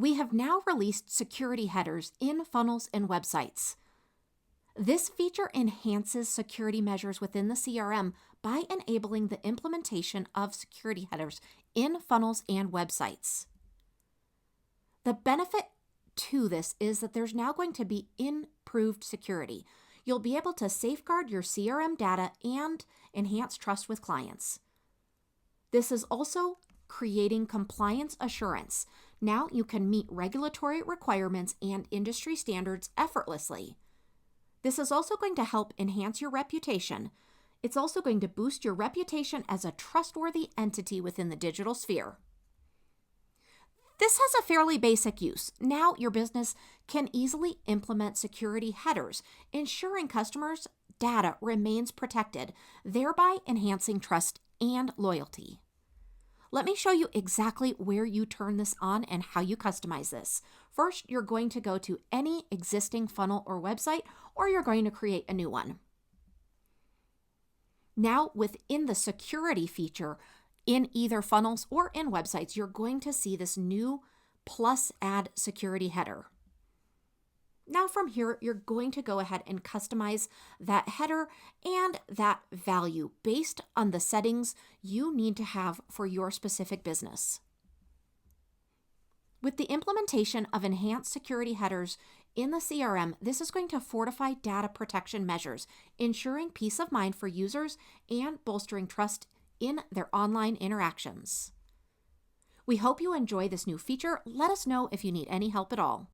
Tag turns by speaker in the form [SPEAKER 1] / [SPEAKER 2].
[SPEAKER 1] we have now released security headers in funnels and websites. This feature enhances security measures within the CRM by enabling the implementation of security headers in funnels and websites. The benefit to this is that there's now going to be improved security. You'll be able to safeguard your CRM data and enhance trust with clients. This is also creating compliance assurance. Now you can meet regulatory requirements and industry standards effortlessly. This is also going to help enhance your reputation. It's also going to boost your reputation as a trustworthy entity within the digital sphere. This has a fairly basic use. Now your business can easily implement security headers, ensuring customers' data remains protected, thereby enhancing trust and loyalty. Let me show you exactly where you turn this on and how you customize this. First, you're going to go to any existing funnel or website, or you're going to create a new one. Now, within the security feature, in either funnels or in websites, you're going to see this new plus add security header. Now from here, you're going to go ahead and customize that header and that value based on the settings you need to have for your specific business. With the implementation of enhanced security headers in the CRM, this is going to fortify data protection measures, ensuring peace of mind for users and bolstering trust in their online interactions. We hope you enjoy this new feature. Let us know if you need any help at all.